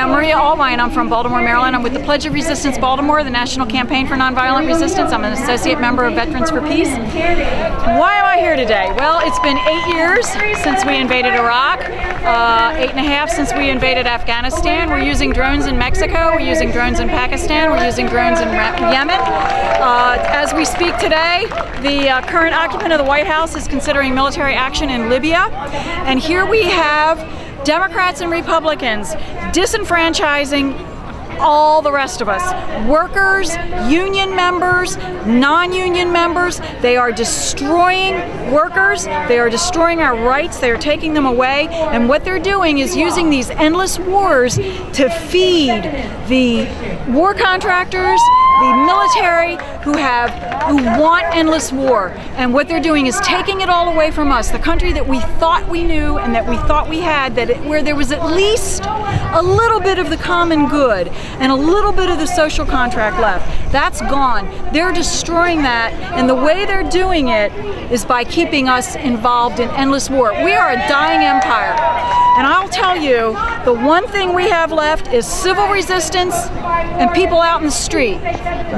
I'm Maria Allwine. I'm from Baltimore, Maryland. I'm with the Pledge of Resistance Baltimore, the National Campaign for Nonviolent Resistance. I'm an associate member of Veterans for Peace. Why am I here today? Well, it's been 8 years since we invaded Iraq, 8.5 since we invaded Afghanistan. We're using drones in Mexico, we're using drones in Pakistan, we're using drones in Yemen. As we speak today, the current occupant of the White House is considering military action in Libya. And here we have Democrats and Republicans disenfranchising all the rest of us. Workers, union members, non-union members. They are destroying workers. They are destroying our rights. They are taking them away. And what they're doing is using these endless wars to feed the war contractors, the military who want endless war. And what they're doing is taking it all away from us, the country that we thought we knew and that we thought we had, where there was at least a little bit of the common good and a little bit of the social contract left. That's gone. They're destroying that, and the way they're doing it is by keeping us involved in endless war. We are a dying empire. And I'll tell you, the one thing we have left is civil resistance and people out in the street.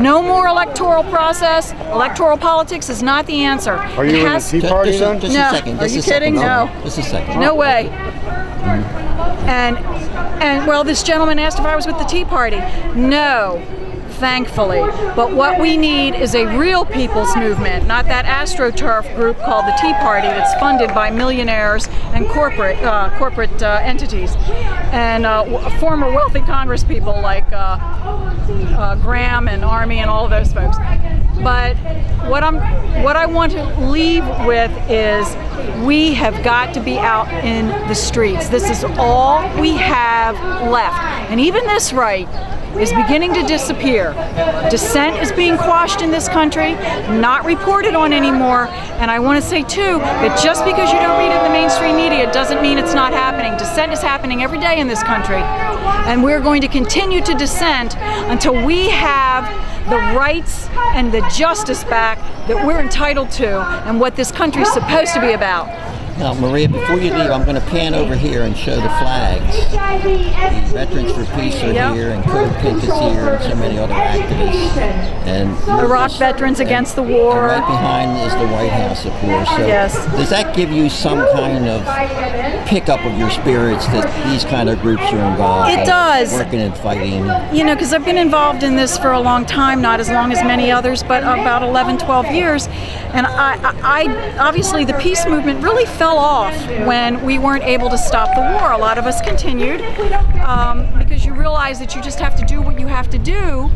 No more electoral process. Electoral politics is not the answer. Are you in the Tea Party then? Just a second. Are you kidding? No. Just a second. No way. And well, this gentleman asked if I was with the Tea Party. No. Thankfully. But what we need is a real people's movement, not that AstroTurf group called the Tea Party that's funded by millionaires and corporate entities and former wealthy Congress people like Graham and Army and all of those folks. But what I want to leave with is we have got to be out in the streets. This is all we have left. And even this right is beginning to disappear. Dissent is being quashed in this country, not reported on anymore. And I want to say too that just because you don't read it in the mainstream media doesn't mean it's not happening. Dissent is happening every day in this country. And we're going to continue to dissent until we have the rights and the justice back that we're entitled to and what this country is supposed to be about. Now, Maria, before you leave, I'm going to pan over here and show the flags. The Veterans for Peace are here, and Code Pink is here, and so many other activists. And Iraq Veterans Against the War. And right behind is the White House, of course. So yes. Does that give you some kind of pickup of your spirits that these kind of groups are involved? It does. Working and fighting. You know, because I've been involved in this for a long time, not as long as many others, but about 11, 12 years. And I obviously, the peace movement really fell off when we weren't able to stop the war. A lot of us continued because you realize that you just have to do what you have to do.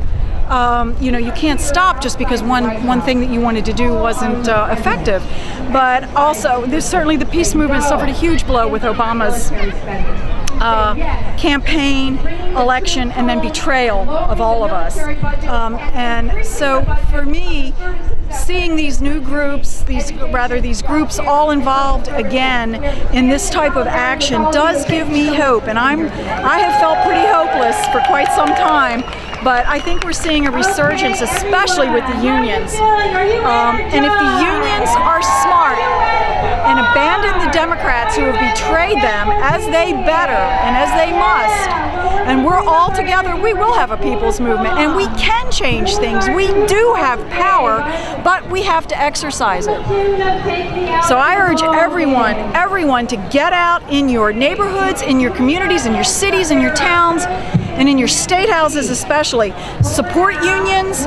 You know, you can't stop just because one thing that you wanted to do wasn't effective. But also, there's certainly the peace movement suffered a huge blow with Obama's campaign, election, and then betrayal of all of us. And so for me, seeing these new groups, these groups all involved again in this type of action does give me hope. And I have felt pretty hopeless for quite some time, but I think we're seeing a resurgence, especially with the unions. And if the unions are smart and abandon the Democrats who have betrayed them, as they better and as they must, and we're all together, we will have a people's movement, and we can change things. We do have power, but we have to exercise it. So I urge everyone to get out in your neighborhoods, in your communities, in your cities, in your towns, and in your state houses especially. Support unions,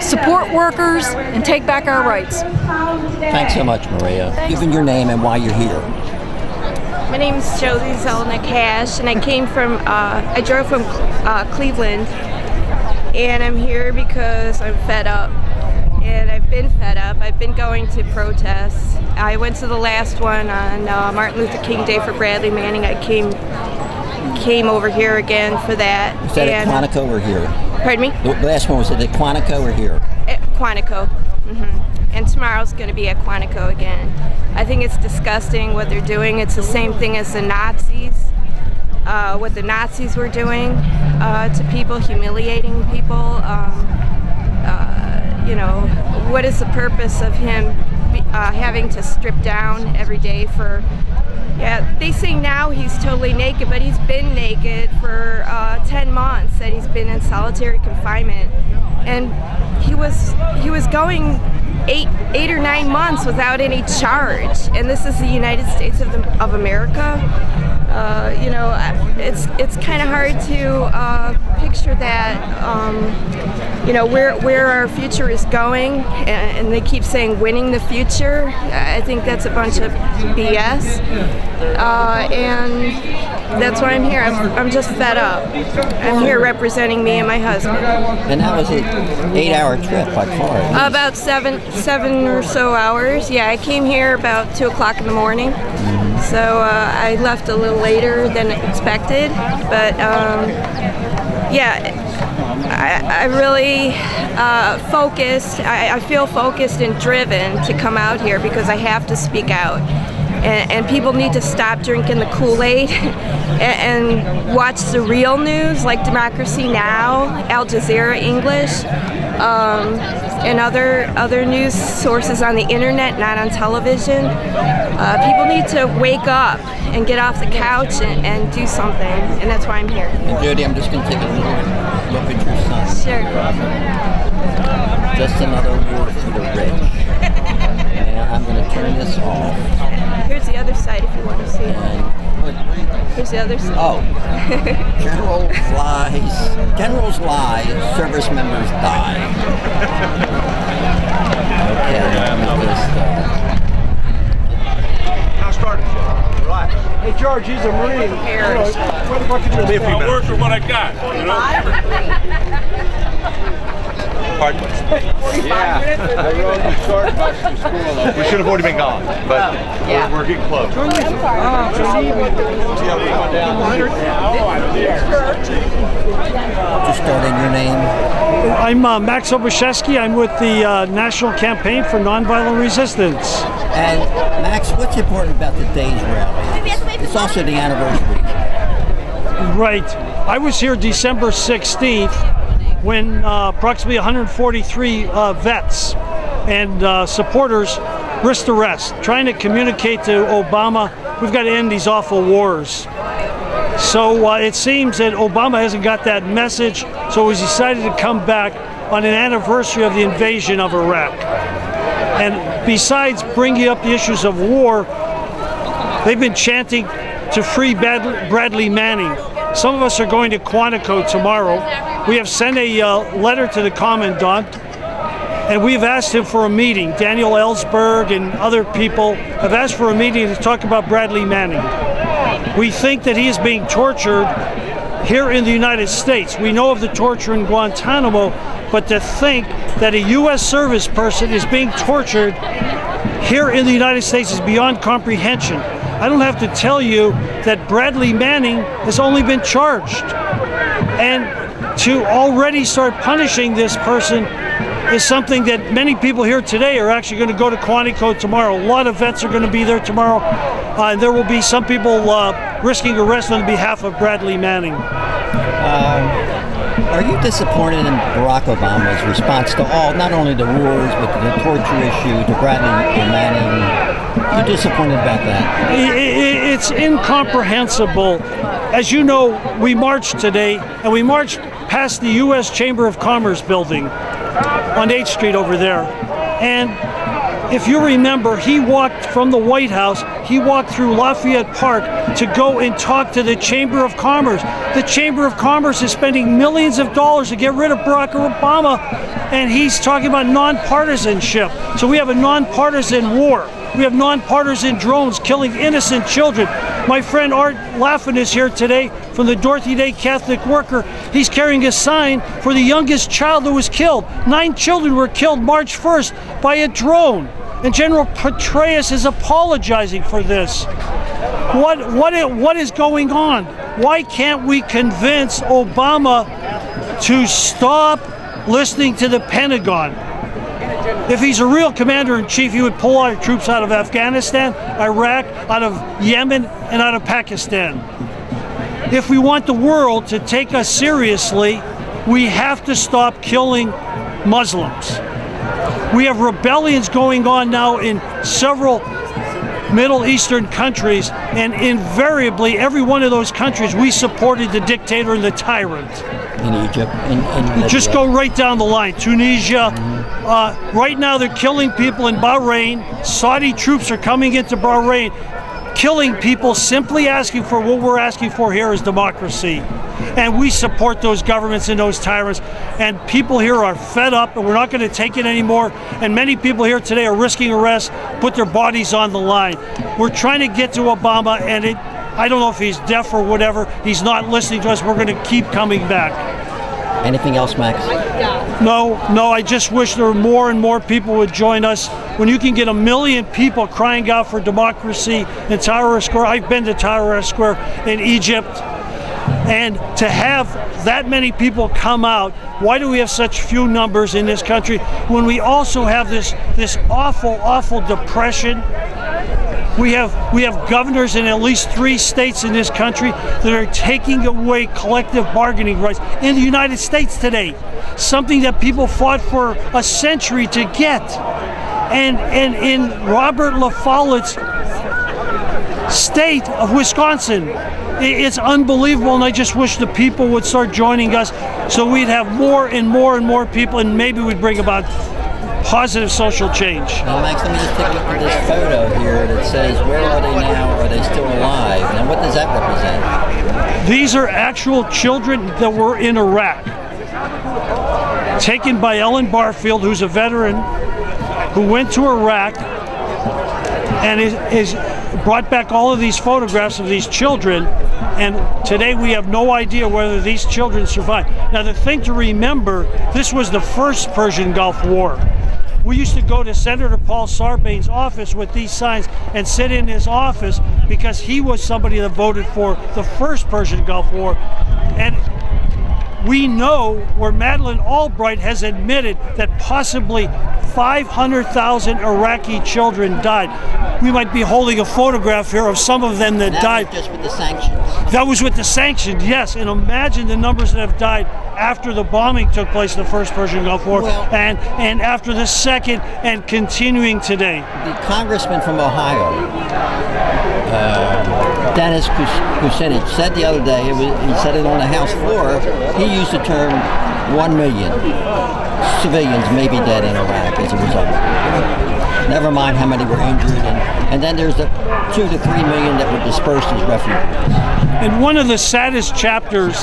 support workers, and take back our rights. Thanks so much, Maria. Given your name and why you're here. My name is Josie Zelnick Cash, and I drove from Cleveland, and I'm here because I'm fed up. And I've been fed up. I've been going to protests. I went to the last one on Martin Luther King Day for Bradley Manning. I came over here again for that. Was that at Quantico or here? Pardon me? The last one was at Quantico or here? At Quantico. And tomorrow's going to be at Quantico again. I think it's disgusting what they're doing. It's the same thing as the Nazis. What the Nazis were doing to people, humiliating people. You know, what is the purpose of him having to strip down every day for, yeah, they say now he's totally naked, but he's been naked for been in solitary confinement, and he was going 8 or 9 months without any charge, and this is the United States of America. You know, it's kind of hard to picture that. You know, where our future is going, and they keep saying winning the future. I think that's a bunch of BS, and that's why I'm here. I'm just fed up. I'm here representing me and my husband. And that was an 8-hour trip by car. About seven or so hours. Yeah, I came here about 2 o'clock in the morning. So I left a little later than expected, but yeah, I really focused. I feel focused and driven to come out here because I have to speak out. And people need to stop drinking the Kool-Aid and watch the real news like Democracy Now!, Al Jazeera English, and other news sources on the internet, not on television. People need to wake up and get off the couch and do something, and that's why I'm here. And Jody, I'm just going to take a little look at your son. Sure. Just another war for the rich. And I'm going to turn this off. Here's the other side if you want to see it. Here's the other side. Oh. Generals lie, service members die. Okay, let me just... Now start. Relax. Hey George, he's a Marine. What the fuck are you doing? I'll work for what I got, you know? Pardon? We should have already been gone, but we're getting close. Just starting your name. I'm Max Obashevsky. I'm with the National Campaign for Nonviolent Resistance. And Max, what's important about today's rally? It's also the anniversary. Right. I was here December 16th when approximately 143 vets and supporters risked arrest, trying to communicate to Obama, we've got to end these awful wars. So it seems that Obama hasn't got that message, so he's decided to come back on an anniversary of the invasion of Iraq. And besides bringing up the issues of war, they've been chanting to free Bradley Manning. Some of us are going to Quantico tomorrow. We have sent a letter to the Commandant, and we've asked him for a meeting. Daniel Ellsberg and other people have asked for a meeting to talk about Bradley Manning. We think that he is being tortured here in the United States. We know of the torture in Guantanamo, but to think that a U.S. service person is being tortured here in the United States is beyond comprehension. I don't have to tell you that Bradley Manning has only been charged. And to already start punishing this person is something that many people here today are actually going to go to Quantico tomorrow. A lot of vets are going to be there tomorrow. And there will be some people risking arrest on behalf of Bradley Manning. Are you disappointed in Barack Obama's response to all, not only the wars, but to the torture issue, to Bradley Manning? You're disappointed about that? It's incomprehensible. As you know, we marched today, and we marched past the U.S. Chamber of Commerce building on 8th Street over there. And if you remember, he walked from the White House, he walked through Lafayette Park to go and talk to the Chamber of Commerce. The Chamber of Commerce is spending millions of dollars to get rid of Barack Obama, and he's talking about nonpartisanship. So we have a nonpartisan war. We have nonpartisan drones killing innocent children. My friend Art Laffin is here today from the Dorothy Day Catholic Worker. He's carrying a sign for the youngest child that was killed. 9 children were killed March 1st by a drone. And General Petraeus is apologizing for this. What is going on? Why can't we convince Obama to stop listening to the Pentagon? If he's a real commander-in-chief, he would pull our troops out of Afghanistan, Iraq, out of Yemen, and out of Pakistan. If we want the world to take us seriously, we have to stop killing Muslims. We have rebellions going on now in several Middle Eastern countries, and invariably, every one of those countries, we supported the dictator and the tyrant. In Egypt, in just go right down the line. Tunisia. Right now, they're killing people in Bahrain. Saudi troops are coming into Bahrain, killing people, simply asking for what we're asking for here is democracy. And we support those governments and those tyrants. And people here are fed up, and we're not going to take it anymore. And many people here today are risking arrest, put their bodies on the line. We're trying to get to Obama, and I don't know if he's deaf or whatever. He's not listening to us. We're going to keep coming back. Anything else, Max? No, I just wish there were more and more people would join us. When you can get 1 million people crying out for democracy in Tahrir Square, I've been to Tahrir Square in Egypt, and to have that many people come out, why do we have such few numbers in this country when we also have this awful depression? We have governors in at least 3 states in this country that are taking away collective bargaining rights in the United States today, something that people fought for a century to get. And in Robert La Follett's state of Wisconsin, it's unbelievable, and I just wish the people would start joining us so we'd have more and more people, and maybe we'd bring about positive social change. Now, Max, let me just take a look at this photo here that says, where are they now? Are they still alive? Now, what does that represent? These are actual children that were in Iraq, taken by Ellen Barfield, who's a veteran, who went to Iraq and is brought back all of these photographs of these children, and today we have no idea whether these children survived. Now, the thing to remember, this was the first Persian Gulf War. We used to go to Senator Paul Sarbanes' office with these signs and sit in his office because he was somebody that voted for the first Persian Gulf War. And we know where Madeleine Albright has admitted that possibly 500,000 Iraqi children died. We might be holding a photograph here of some of them that died. Just with the sanctions. That was with the sanctions, yes. And imagine the numbers that have died after the bombing took place in the first Persian Gulf War, and after the second, and continuing today. The congressman from Ohio, Dennis Kucinich, said the other day, he said it on the House floor, he used the term 1 million civilians may be dead in Iraq as a result. Never mind how many were injured, and then there's the 2 to 3 million that were dispersed as refugees. And one of the saddest chapters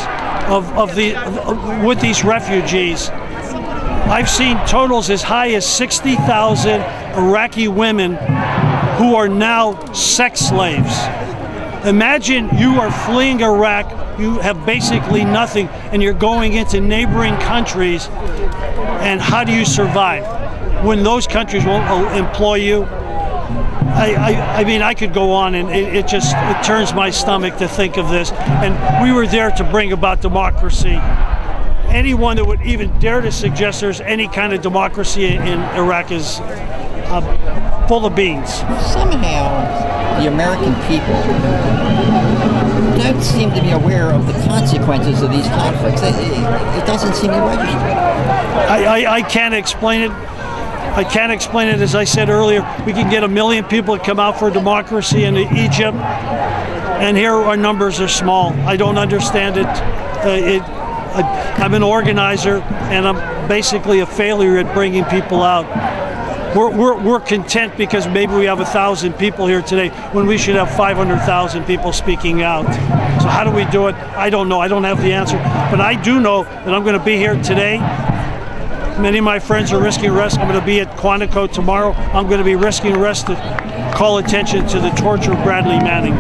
with these refugees, I've seen totals as high as 60,000 Iraqi women who are now sex slaves. Imagine you are fleeing Iraq, you have basically nothing, and you're going into neighboring countries, and how do you survive when those countries won't employ you? I mean, I could go on, and it turns my stomach to think of this. And we were there to bring about democracy. Anyone that would even dare to suggest there's any kind of democracy in Iraq is full of beans. Somehow, the American people don't seem to be aware of the consequences of these conflicts. It doesn't seem to register. I can't explain it. I can't explain it. As I said earlier, we can get 1 million people to come out for democracy in Egypt, and here our numbers are small. I don't understand it. I'm an organizer, and I'm basically a failure at bringing people out. We're content because maybe we have 1,000 people here today when we should have 500,000 people speaking out. So how do we do it? I don't know. I don't have the answer. But I do know that I'm going to be here today. Many of my friends are risking arrest. I'm going to be at Quantico tomorrow. I'm going to be risking arrest to call attention to the torture of Bradley Manning.